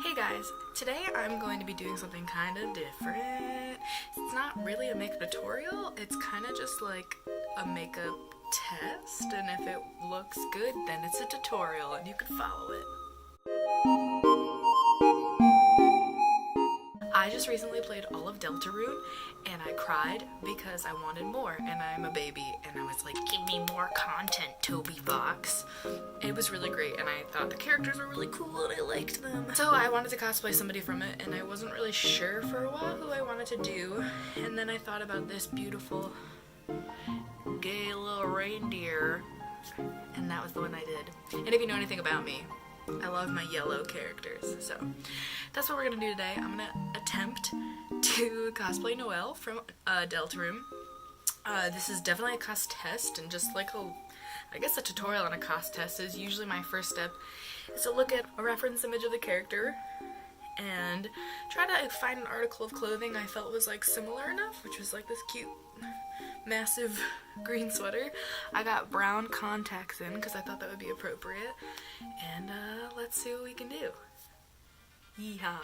Hey guys, today I'm going to be doing something kind of different. It's not really a makeup tutorial, it's kind of just like a makeup test, and if it looks good, then it's a tutorial and you can follow it. I just recently played all of Deltarune and I cried because I wanted more, and I'm a baby and I was like, give me more content, Toby Fox. It was really great and I thought the characters were really cool and I liked them. So I wanted to cosplay somebody from it and I wasn't really sure for a while who I wanted to do, and then I thought about this beautiful gay little reindeer and that was the one I did. And if you know anything about me, I love my yellow characters, so that's what we're gonna do today. I'm gonna attempt to cosplay Noelle from Deltarune. This is definitely a cost test, and just like I guess a tutorial on a cost test is usually my first step, is to look at a reference image of the character and try to find an article of clothing I felt was like similar enough, which was like this cute massive green sweater. I got brown contacts in because I thought that would be appropriate, and let's see what we can do. Yeehaw.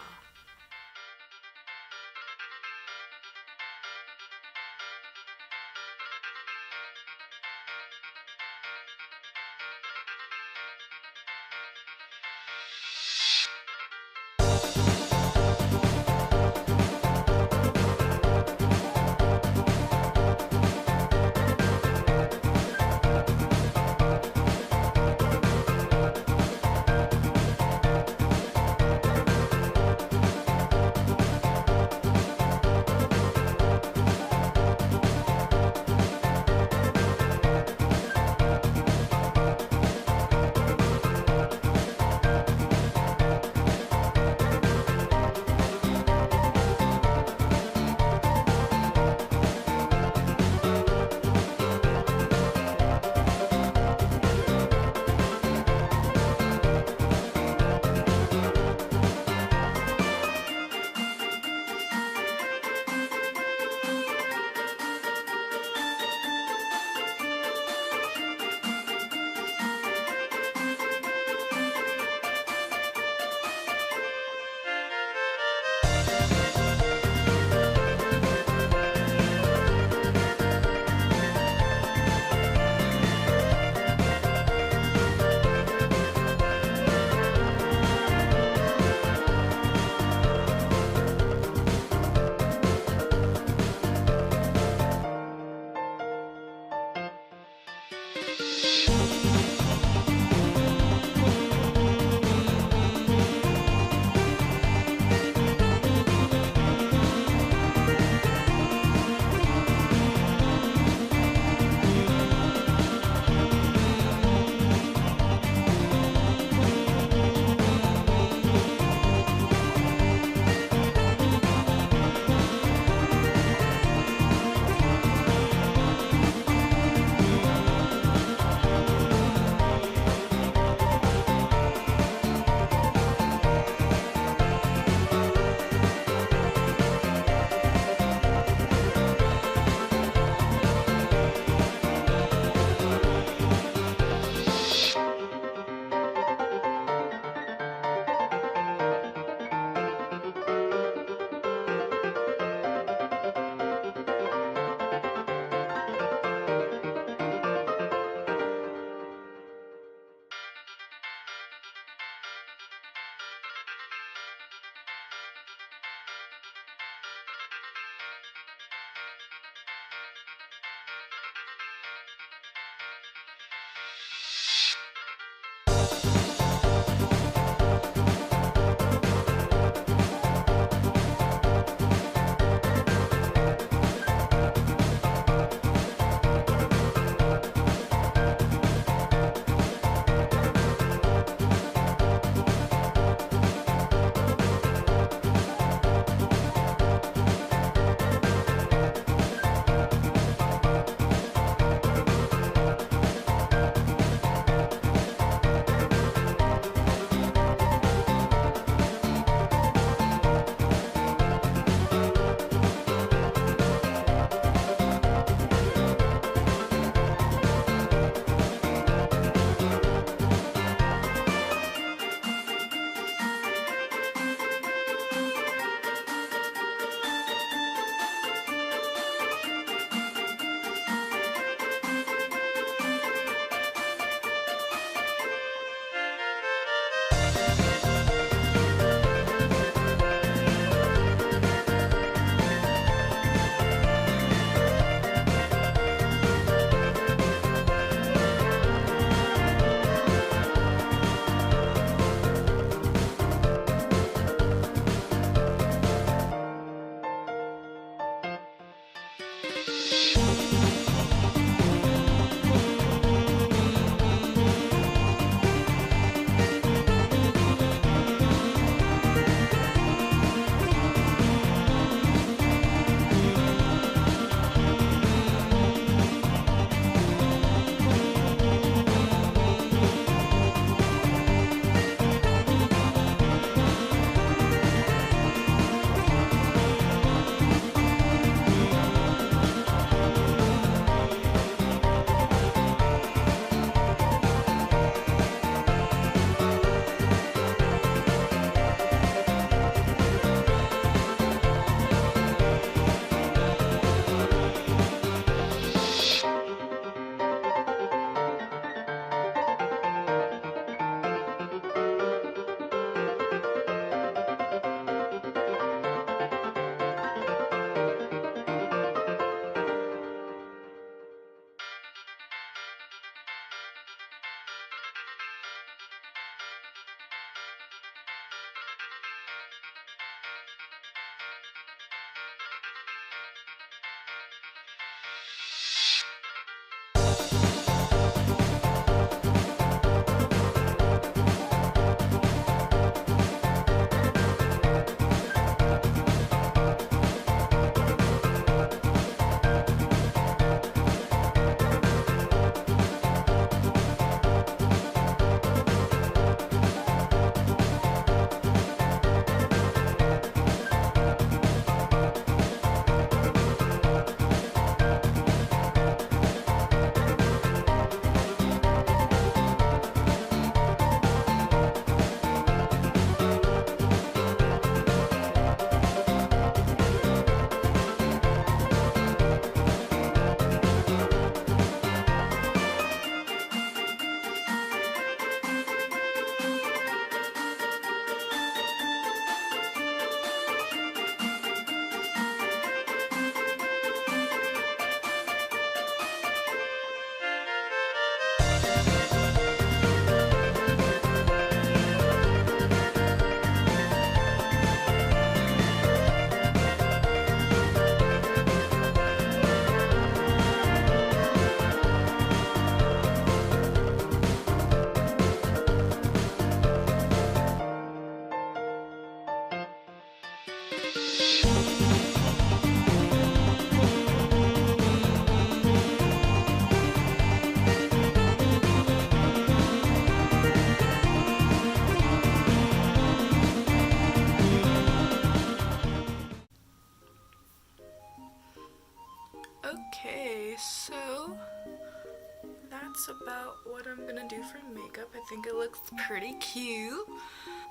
that's about what I'm gonna do for makeup. I think it looks pretty cute.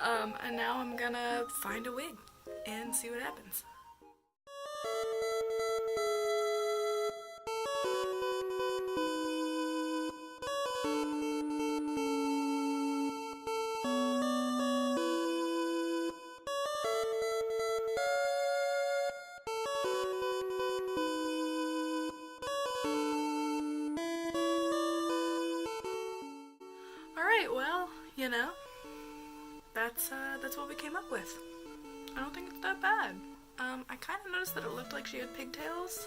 And now I'm gonna find a wig and see what happens. Alright, well, you know, that's what we came up with. I don't think it's that bad. I kind of noticed that it looked like she had pigtails,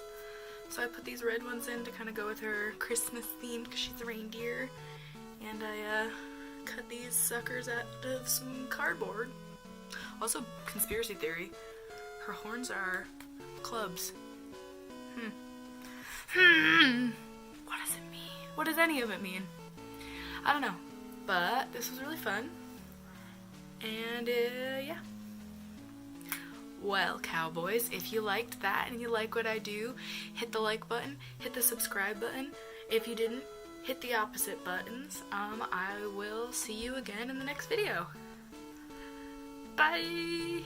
so I put these red ones in to kind of go with her Christmas theme because she's a reindeer, and I cut these suckers out of some cardboard. Also, conspiracy theory, her horns are clubs. What does it mean? What does any of it mean? I don't know, but this was really fun, and yeah. Well, cowboys, if you liked that and you like what I do, hit the like button, hit the subscribe button. If you didn't, hit the opposite buttons. I will see you again in the next video. Bye!